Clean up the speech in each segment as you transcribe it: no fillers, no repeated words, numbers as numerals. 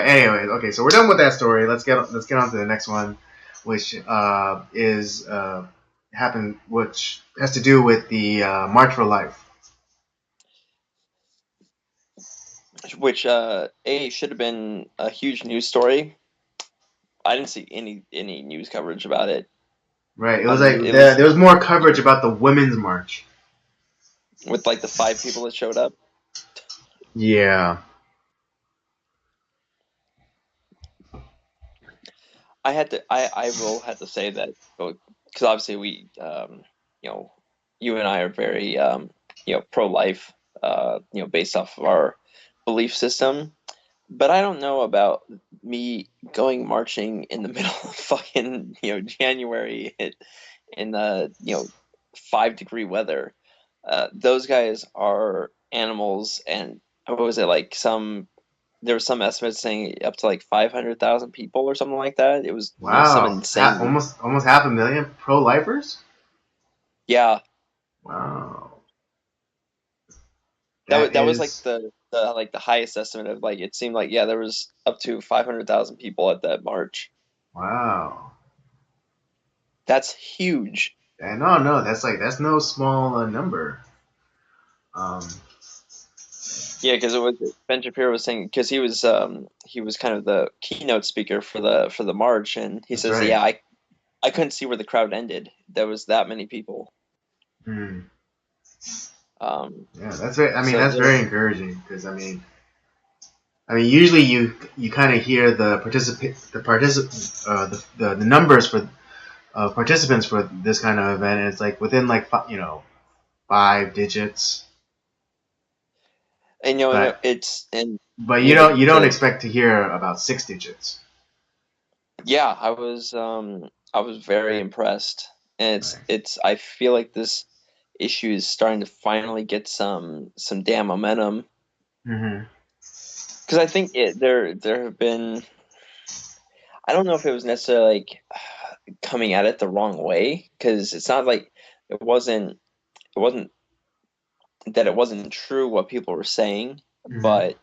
Anyways, okay. So we're done with that story. Let's get on to the next one, which is happened, which has to do with the March for Life. Which should have been a huge news story. I didn't see any news coverage about it. Right. It was like there was more coverage about the Women's March. With like the 5 people that showed up. Yeah. I will have to say that, because obviously you know, you and I are very, pro-life, based off of our belief system. But I don't know about me going marching in the middle of fucking, January in the, 5-degree weather. Those guys are animals, and what was it, like, there was some estimates saying up to like 500,000 people or something like that. It was, some Wow. insane. Almost 500,000 pro-lifers. Yeah, Wow. that was like Is the highest estimate of, like, it seemed like, yeah, there was up to 500,000 people at that march. wow. That's huge. And no, that's no small number. Um, Yeah, because it was Ben Shapiro was saying, because he was kind of the keynote speaker for the march, and he that's says, right. yeah, I couldn't see where the crowd ended. There was that many people. Hmm. Um, Yeah, that's very. I mean, so that's very encouraging because usually you kind of hear the numbers for participants for this kind of event, and it's like within like 5 digits, and but it's and you don't the expect to hear about 6 digits. yeah, I was very impressed, and Right. it's I feel like this issue is starting to finally get some damn momentum, Hmm. because I think there have been, I don't know if it was necessarily like coming at it the wrong way, because it's not like it wasn't it wasn't that it wasn't true what people were saying, Hmm. but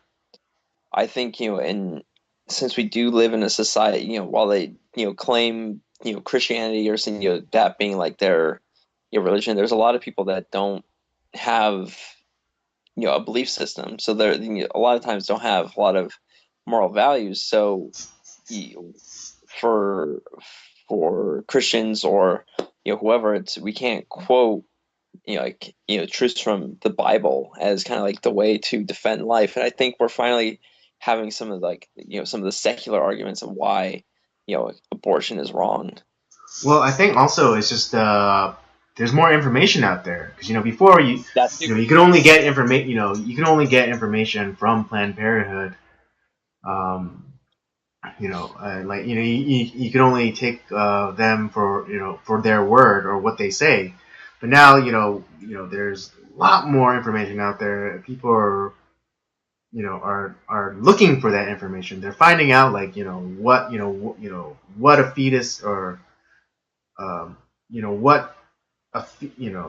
I think, and since we do live in a society, while they, claim, Christianity, or saying, that being like their, religion, there's a lot of people that don't have, a belief system. So they're, a lot of times don't have a lot of moral values. So, you, for Christians, or, whoever, we can't quote, truths from the Bible as kind of like the way to defend life. And I think we're finally having some of, like, some of the secular arguments of why, abortion is wrong. Well, I think also it's just there's more information out there because before That too. you can only get information you can only get information from Planned Parenthood. Um, like you can only take them for for their word or what they say. But now there's a lot more information out there. People are are looking for that information. They're finding out like what a fetus or um, what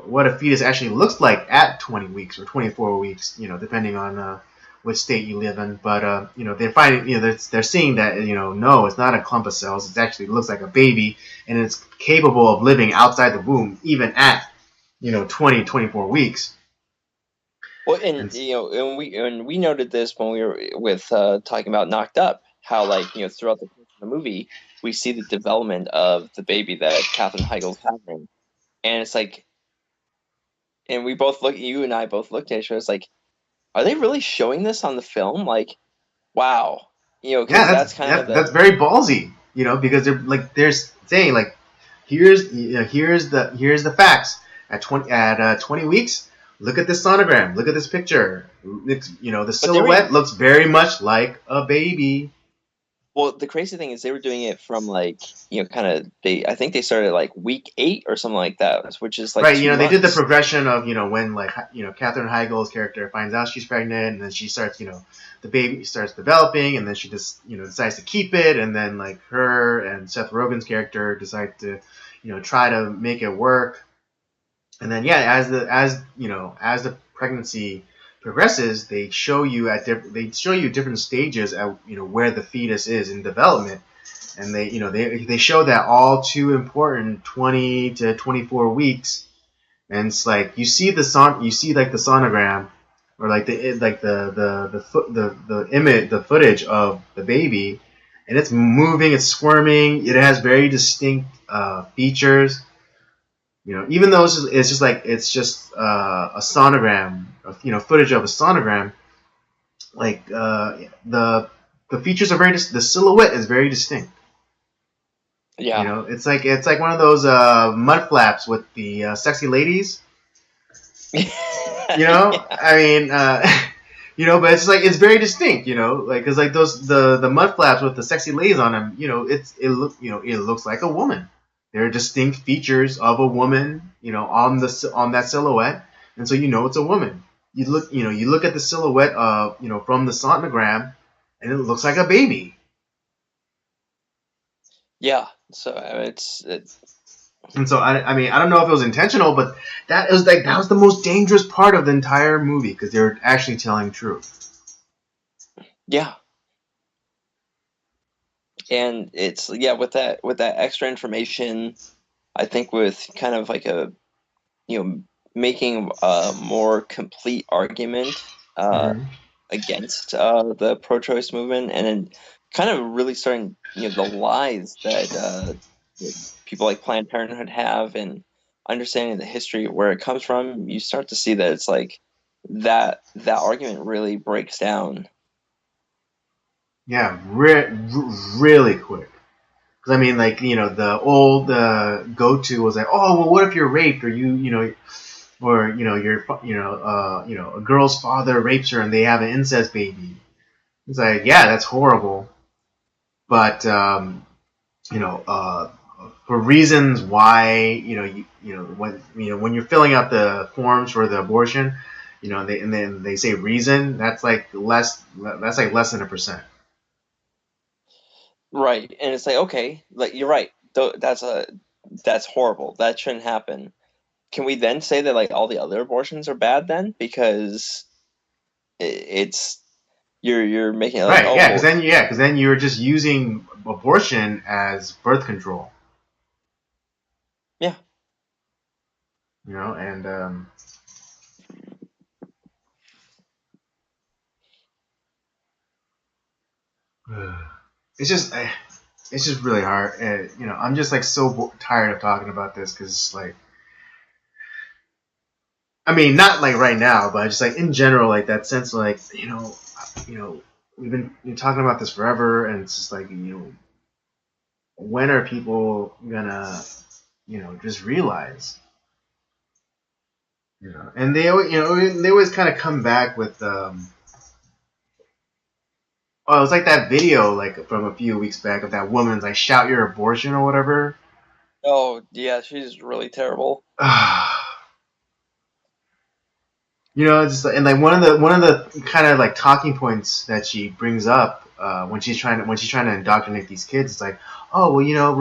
what a fetus actually looks like at 20 weeks or 24 weeks, depending on which state you live in. But they're finding, they're seeing that no, it's not a clump of cells. It actually looks like a baby, and it's capable of living outside the womb even at 20, 24 weeks. Well, and And and we noted this when we were with talking about Knocked Up, how, like, throughout the movie, we see the development of the baby that Katherine Heigl's having, and it's like, and you and I both looked at each other. It's like, are they really showing this on the film? Like, wow, because yeah, that's kind of that's very ballsy, because they're saying like here's the facts at 20 weeks. Look at this sonogram. Look at this picture. The but they were silhouette looks very much like a baby. well, the crazy thing is they were doing it from, like, kind of, I think they started like week 8 or something like that, which is like Right, they did the 2 months. progression of when like Katherine Heigl's character finds out she's pregnant, and then she starts the baby starts developing, and then she just decides to keep it, and then like her and Seth Rogen's character decide to try to make it work, and then yeah, as the pregnancy progresses, they show you different stages at where the fetus is in development, and they show that all too important 20 to 24 weeks, and it's like you see like the sonogram, or like the image, the footage of the baby, and it's moving, it's squirming, it has very distinct features. Even though it's just a sonogram, footage of a sonogram, like the features are the silhouette is very distinct. Yeah. It's like one of those mud flaps with the sexy ladies. Yeah. I mean, but it's very distinct. Like because like the mud flaps with the sexy ladies on them. It looks like a woman. There are distinct features of a woman. On that silhouette, and so it's a woman. You look at the silhouette of from the sonogram, and it looks like a baby. Yeah. So And so I mean I don't know if it was intentional, but that was the most dangerous part of the entire movie because they were actually telling truth. yeah. And it's with that extra information, I think with kind of like a making a more complete argument Mm-hmm. against the pro-choice movement, and then kind of really starting the lies that people like Planned Parenthood have, and understanding the history where it comes from. You start to see that it's like that argument really breaks down. Yeah, really quick. Because I mean, like the old go-to was like, oh well, what if you're raped, or or a girl's father rapes her and they have an incest baby. It's like, yeah, that's horrible, but for reasons why when you're filling out the forms for the abortion, and then they say reason, that's like less than 1%. Right. And it's like, okay, like you're right. That's horrible. That shouldn't happen. Can we then say that like all the other abortions are bad then? Because it's you're making it like, Right? oh Yeah, well, because then you're just using abortion as birth control. yeah. And it's just really hard. And, I'm just like so tired of talking about this because like, I mean, not like right now, but just like in general, like that sense, of, like we've been talking about this forever, and it's just like when are people gonna just realize, and they always kind of come back with oh, it was like that video like from a few weeks back of that woman's like shout your abortion or whatever. Oh yeah, she's really terrible. It's just, and like one of the kind of like talking points that she brings up when she's trying to indoctrinate these kids, it's like, oh well,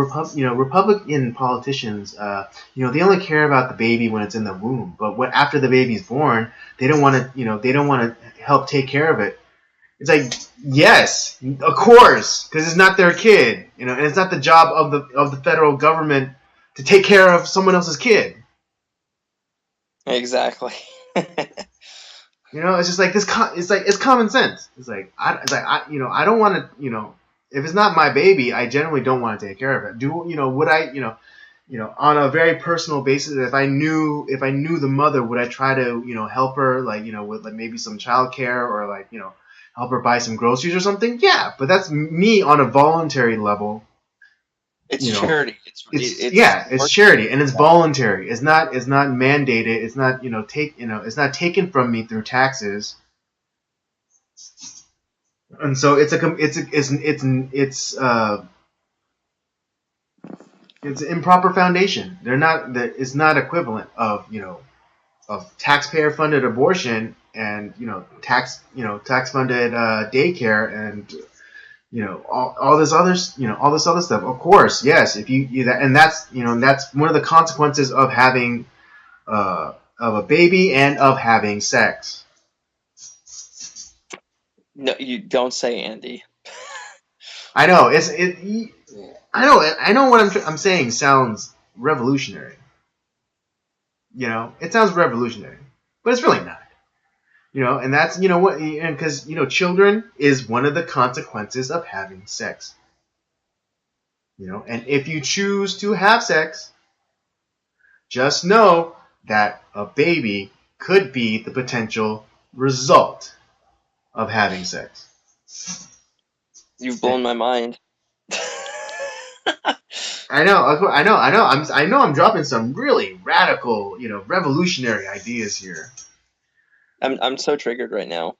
Republican politicians, they only care about the baby when it's in the womb, but after the baby's born, they don't want to help take care of it. It's like, yes, of course, because it's not their kid, and it's not the job of the federal government to take care of someone else's kid. Exactly. It's just like this. It's like it's common sense. I don't want to. If it's not my baby, I generally don't want to take care of it. Would I? On a very personal basis, if I knew the mother, would I try to help her with like maybe some childcare or like help her buy some groceries or something? Yeah, but that's me on a voluntary level. It's charity. It's charity and it's voluntary. It's not mandated. It's not it's not taken from me through taxes. And so it's improper foundation. It's not equivalent of of taxpayer funded abortion and tax funded daycare and all this other stuff. Of course, yes. If that's one of the consequences of having of a baby and of having sex. No, you don't say Andy. I know it's it. I know what I'm saying sounds revolutionary. It sounds revolutionary, but it's really not. And that's what, and because children is one of the consequences of having sex. And if you choose to have sex, just know that a baby could be the potential result of having sex. You've blown my mind. I know. I know. I'm dropping some really radical, revolutionary ideas here. I'm so triggered right now.